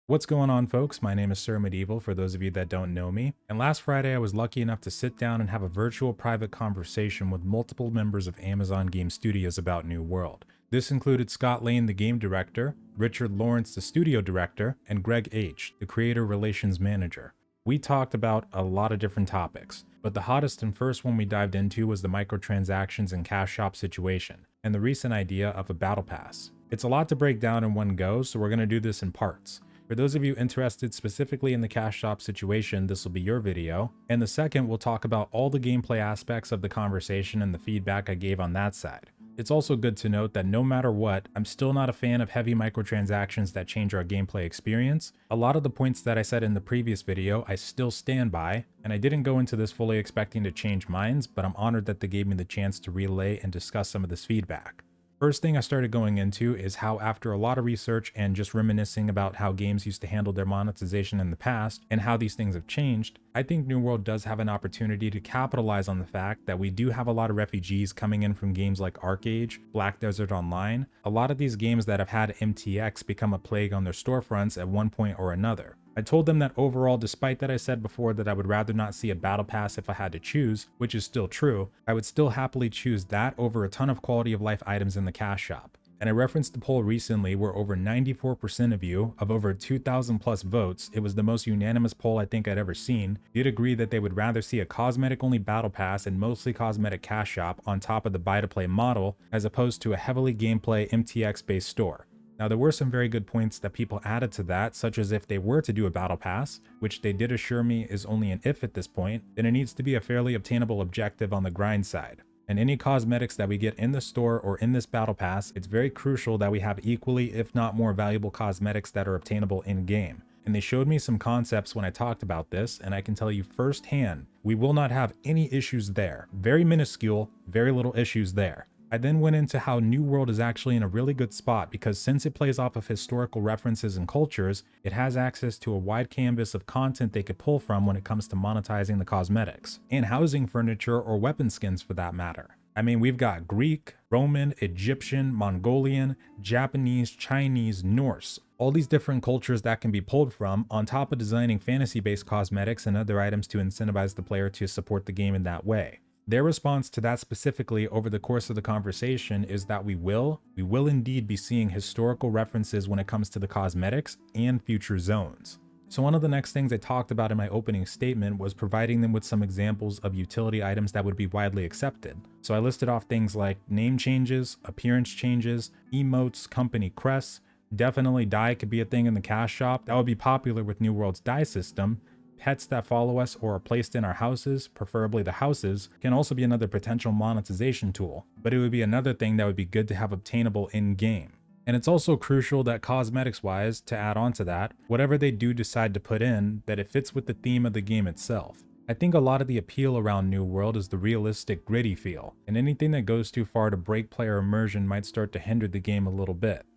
What's going on, folks? My name is Sir Medieval, for those of you that don't know me. And last Friday, I was lucky enough to sit down and have a virtual private conversation with multiple members of Amazon Game Studios about New World. This included Scott Lane, the game director, Richard Lawrence, the studio director, and Greg H., the creator relations manager. We talked about a lot of different topics, but the hottest and first one we dived into was the microtransactions and cash shop situation, and the recent idea of a battle pass. It's a lot to break down in one go, so we're going to do this in parts. For those of you interested specifically in the cash shop situation, this will be your video. And the second, we'll talk about all the gameplay aspects of the conversation and the feedback I gave on that side. It's also good to note that no matter what, I'm still not a fan of heavy microtransactions that change our gameplay experience. A lot of the points that I said in the previous video, I still stand by, and I didn't go into this fully expecting to change minds, but I'm honored that they gave me the chance to relay and discuss some of this feedback. First thing I started going into is how, after a lot of research and just reminiscing about how games used to handle their monetization in the past and how these things have changed, I think New World does have an opportunity to capitalize on the fact that we do have a lot of refugees coming in from games like ArcAge, Black Desert Online, a lot of these games that have had MTX become a plague on their storefronts at one point or another. I told them that overall, despite that I said before that I would rather not see a battle pass if I had to choose, which is still true, I would still happily choose that over a ton of quality of life items in the cash shop. And I referenced the poll recently where over 94% of you, of over 2,000 plus votes, it was the most unanimous poll I think I'd ever seen, did agree that they would rather see a cosmetic only battle pass and mostly cosmetic cash shop on top of the buy to play model, as opposed to a heavily gameplay MTX based store. Now, there were some very good points that people added to that, such as if they were to do a battle pass, which they did assure me is only an if at this point, then it needs to be a fairly obtainable objective on the grind side. And any cosmetics that we get in the store or in this battle pass, it's very crucial that we have equally, if not more valuable cosmetics that are obtainable in game. And they showed me some concepts when I talked about this, and I can tell you firsthand, we will not have any issues there. Very minuscule, very little issues there. I then went into how New World is actually in a really good spot because since it plays off of historical references and cultures, it has access to a wide canvas of content they could pull from when it comes to monetizing the cosmetics, and housing furniture or weapon skins for that matter. I mean, we've got Greek, Roman, Egyptian, Mongolian, Japanese, Chinese, Norse, all these different cultures that can be pulled from, on top of designing fantasy-based cosmetics and other items to incentivize the player to support the game in that way. Their response to that specifically over the course of the conversation is that we will indeed be seeing historical references when it comes to the cosmetics and future zones. So one of the next things I talked about in my opening statement was providing them with some examples of utility items that would be widely accepted. So I listed off things like name changes, appearance changes, emotes, company crests. Definitely dye could be a thing in the cash shop. That would be popular with New World's dye system. Pets that follow us or are placed in our houses, preferably the houses, can also be another potential monetization tool, but it would be another thing that would be good to have obtainable in-game. And it's also crucial that cosmetics-wise, to add on to that, whatever they do decide to put in, that it fits with the theme of the game itself. I think a lot of the appeal around New World is the realistic, gritty feel, and anything that goes too far to break player immersion might start to hinder the game a little bit.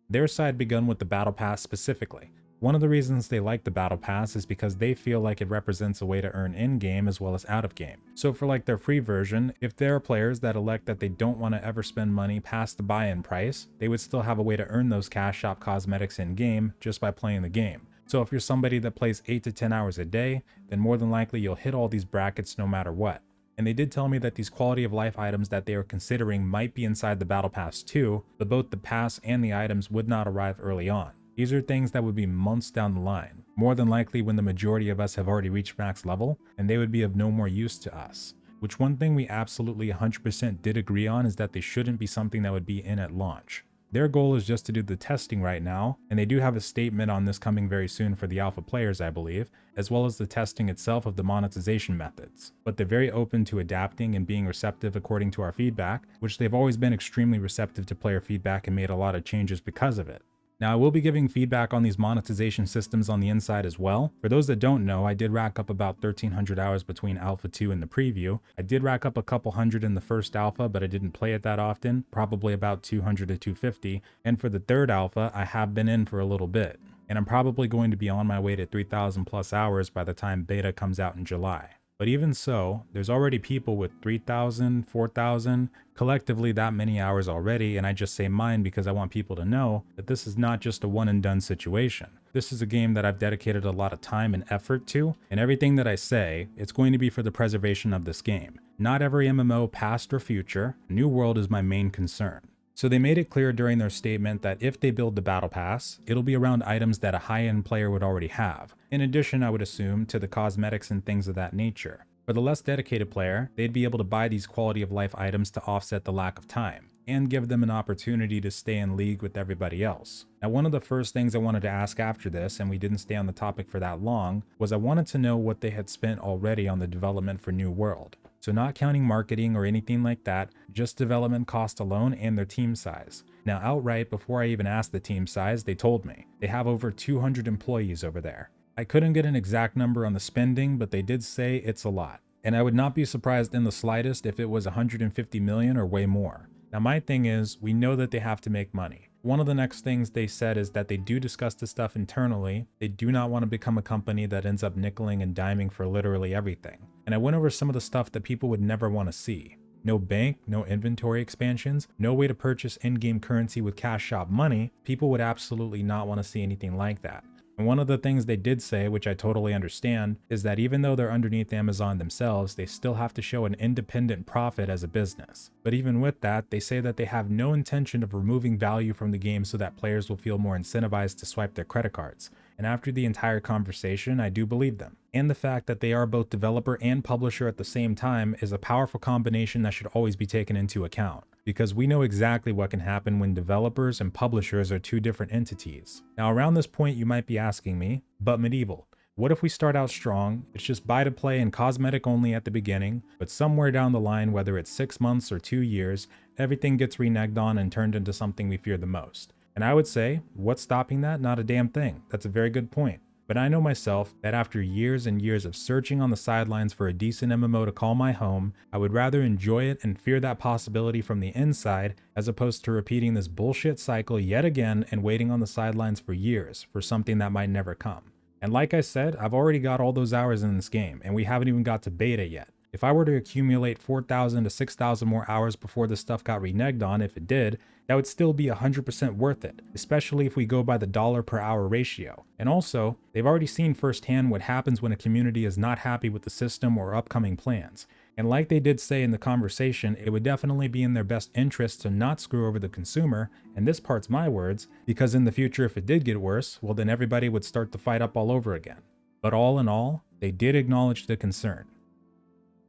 Their side begun with the Battle Pass specifically. One of the reasons they like the Battle Pass is because they feel like it represents a way to earn in-game as well as out-of-game. So for like their free version, if there are players that elect that they don't want to ever spend money past the buy-in price, they would still have a way to earn those cash shop cosmetics in-game just by playing the game. So if you're somebody that plays 8 to 10 hours a day, then more than likely you'll hit all these brackets no matter what. And they did tell me that these quality of life items that they are considering might be inside the Battle Pass too, but both the pass and the items would not arrive early on. These are things that would be months down the line, more than likely when the majority of us have already reached max level, and they would be of no more use to us. Which one thing we absolutely 100% did agree on is that they shouldn't be something that would be in at launch. Their goal is just to do the testing right now, and they do have a statement on this coming very soon for the alpha players, I believe, as well as the testing itself of the monetization methods. But they're very open to adapting and being receptive according to our feedback, which they've always been extremely receptive to player feedback and made a lot of changes because of it. Now, I will be giving feedback on these monetization systems on the inside as well. For those that don't know, I did rack up about 1,300 hours between Alpha 2 and the preview. I did rack up a couple hundred in the first Alpha, but I didn't play it that often, probably about 200 to 250. And for the third Alpha, I have been in for a little bit. And I'm probably going to be on my way to 3,000 plus hours by the time Beta comes out in July. But even so, there's already people with 3,000, 4,000, collectively that many hours already, and I just say mine because I want people to know that this is not just a one and done situation. This is a game that I've dedicated a lot of time and effort to, and everything that I say, it's going to be for the preservation of this game. Not every MMO, past or future. New World is my main concern. So they made it clear during their statement that if they build the Battle Pass, it'll be around items that a high-end player would already have. In addition, I would assume, to the cosmetics and things of that nature. For the less dedicated player, they'd be able to buy these quality of life items to offset the lack of time, and give them an opportunity to stay in league with everybody else. Now, one of the first things I wanted to ask after this, and we didn't stay on the topic for that long, was I wanted to know what they had spent already on the development for New World. So not counting marketing or anything like that, just development cost alone and their team size. Now outright, before I even asked the team size, they told me they have over 200 employees over there. I couldn't get an exact number on the spending, but they did say it's a lot. And I would not be surprised in the slightest if it was 150 million or way more. Now my thing is, we know that they have to make money. One of the next things they said is that they do discuss this stuff internally. They do not want to become a company that ends up nickeling and diming for literally everything. And I went over some of the stuff that people would never want to see. No bank, no inventory expansions, no way to purchase in-game currency with cash shop money. People would absolutely not want to see anything like that. And one of the things they did say, which I totally understand, is that even though they're underneath Amazon themselves, they still have to show an independent profit as a business. But even with that, they say that they have no intention of removing value from the game so that players will feel more incentivized to swipe their credit cards. And after the entire conversation, I do believe them. And the fact that they are both developer and publisher at the same time is a powerful combination that should always be taken into account, because we know exactly what can happen when developers and publishers are two different entities. Now around this point you might be asking me, but Medieval, what if we start out strong, it's just buy to play and cosmetic only at the beginning, but somewhere down the line, whether it's 6 months or 2 years, everything gets reneged on and turned into something we fear the most? And I would say, what's stopping that? Not a damn thing. That's a very good point. But I know myself that after years and years of searching on the sidelines for a decent MMO to call my home, I would rather enjoy it and fear that possibility from the inside as opposed to repeating this bullshit cycle yet again and waiting on the sidelines for years for something that might never come. And like I said, I've already got all those hours in this game and we haven't even got to beta yet. If I were to accumulate 4,000 to 6,000 more hours before this stuff got reneged on, if it did, that would still be 100% worth it, especially if we go by the dollar per hour ratio. And also, they've already seen firsthand what happens when a community is not happy with the system or upcoming plans. And like they did say in the conversation, it would definitely be in their best interest to not screw over the consumer, and this part's my words, because in the future if it did get worse, well then everybody would start to fight up all over again. But all in all, they did acknowledge the concern.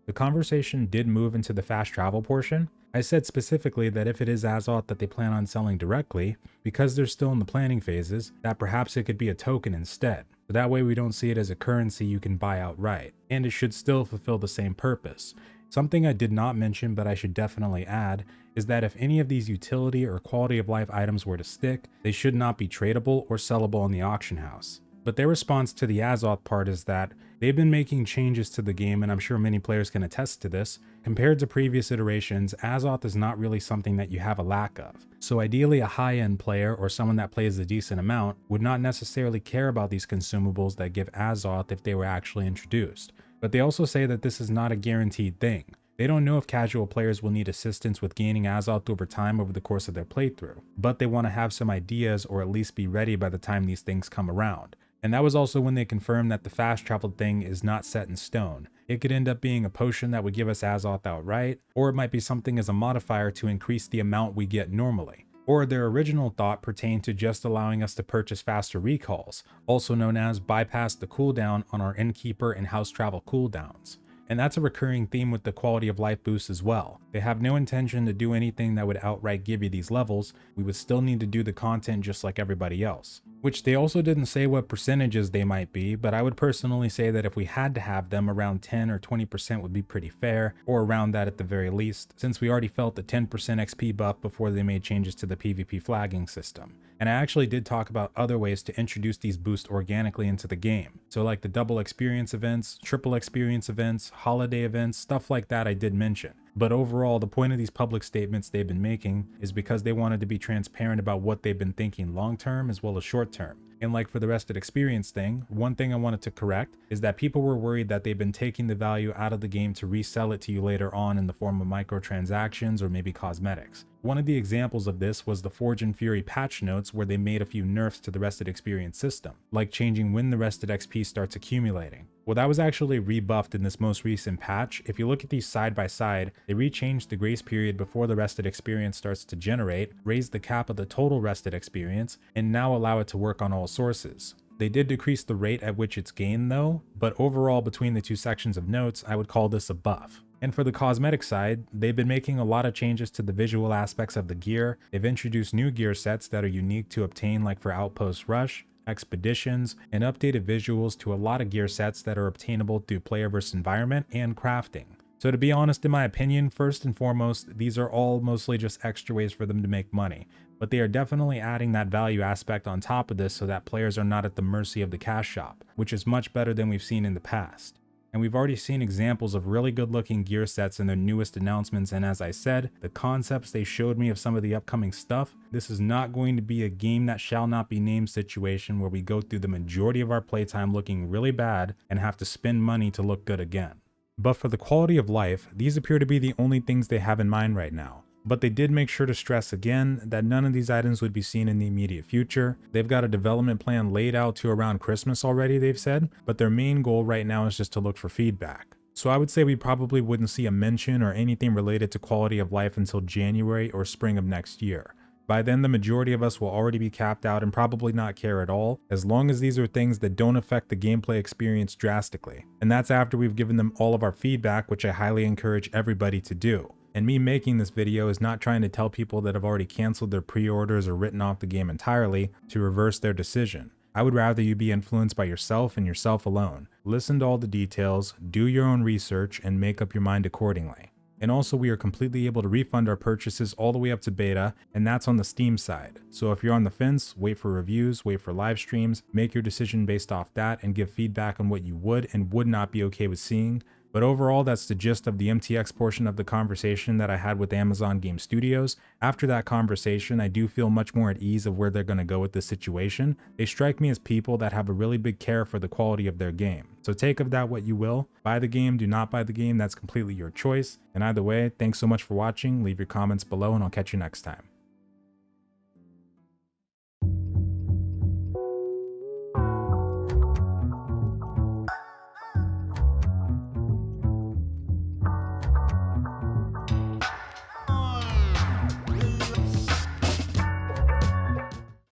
The conversation did move into the fast travel portion. I said specifically that if it is Azoth that they plan on selling directly, because they're still in the planning phases, that perhaps it could be a token instead. So that way we don't see it as a currency you can buy outright, and it should still fulfill the same purpose. Something I did not mention but I should definitely add is that if any of these utility or quality of life items were to stick, they should not be tradable or sellable in the auction house. But their response to the Azoth part is that they've been making changes to the game, and I'm sure many players can attest to this. Compared to previous iterations, Azoth is not really something that you have a lack of. So ideally a high-end player or someone that plays a decent amount would not necessarily care about these consumables that give Azoth if they were actually introduced. But they also say that this is not a guaranteed thing. They don't know if casual players will need assistance with gaining Azoth over time over the course of their playthrough, but they want to have some ideas or at least be ready by the time these things come around. And that was also when they confirmed that the fast travel thing is not set in stone. It could end up being a potion that would give us Azoth outright, or it might be something as a modifier to increase the amount we get normally. Or their original thought pertained to just allowing us to purchase faster recalls, also known as bypass the cooldown on our innkeeper and house travel cooldowns. And that's a recurring theme with the quality of life boosts as well. They have no intention to do anything that would outright give you these levels. We would still need to do the content just like everybody else. Which they also didn't say what percentages they might be, but I would personally say that if we had to have them, around 10 or 20% would be pretty fair, or around that at the very least, since we already felt the 10% XP buff before they made changes to the PvP flagging system. And I actually did talk about other ways to introduce these boosts organically into the game. So like the double experience events, triple experience events, holiday events, stuff like that I did mention. But overall, the point of these public statements they've been making is because they wanted to be transparent about what they've been thinking long term as well as short term. And like for the rested experience thing, one thing I wanted to correct is that people were worried that they've been taking the value out of the game to resell it to you later on in the form of microtransactions or maybe cosmetics. One of the examples of this was the Forge and Fury patch notes where they made a few nerfs to the rested experience system, like changing when the rested XP starts accumulating. Well, that was actually rebuffed in this most recent patch. If you look at these side by side, they rechanged the grace period before the rested experience starts to generate, raised the cap of the total rested experience, and now allow it to work on all sources. They did decrease the rate at which it's gained though, but overall between the two sections of notes, I would call this a buff. And for the cosmetic side, they've been making a lot of changes to the visual aspects of the gear. They've introduced new gear sets that are unique to obtain, like for Outpost Rush, expeditions, and updated visuals to a lot of gear sets that are obtainable through player versus environment and crafting. So to be honest, in my opinion, first and foremost, these are all mostly just extra ways for them to make money, but they are definitely adding that value aspect on top of this so that players are not at the mercy of the cash shop, which is much better than we've seen in the past. And we've already seen examples of really good looking gear sets in their newest announcements, and as I said, the concepts they showed me of some of the upcoming stuff, this is not going to be a game that shall not be named situation where we go through the majority of our playtime looking really bad and have to spend money to look good again. But for the quality of life, these appear to be the only things they have in mind right now. But they did make sure to stress again that none of these items would be seen in the immediate future. They've got a development plan laid out to around Christmas already, they've said, but their main goal right now is just to look for feedback. So I would say we probably wouldn't see a mention or anything related to quality of life until January or spring of next year. By then, the majority of us will already be capped out and probably not care at all, as long as these are things that don't affect the gameplay experience drastically. And that's after we've given them all of our feedback, which I highly encourage everybody to do. And me making this video is not trying to tell people that have already canceled their pre-orders or written off the game entirely to reverse their decision. I would rather you be influenced by yourself and yourself alone. Listen to all the details, do your own research, and make up your mind accordingly. And also, we are completely able to refund our purchases all the way up to beta, and that's on the Steam side. So if you're on the fence, wait for reviews, wait for live streams, make your decision based off that, and give feedback on what you would and would not be okay with seeing. But overall, that's the gist of the MTX portion of the conversation that I had with Amazon Game Studios. After that conversation, I do feel much more at ease of where they're going to go with this situation. They strike me as people that have a really big care for the quality of their game. So take of that what you will. Buy the game, do not buy the game, that's completely your choice. And either way, thanks so much for watching. Leave your comments below and I'll catch you next time.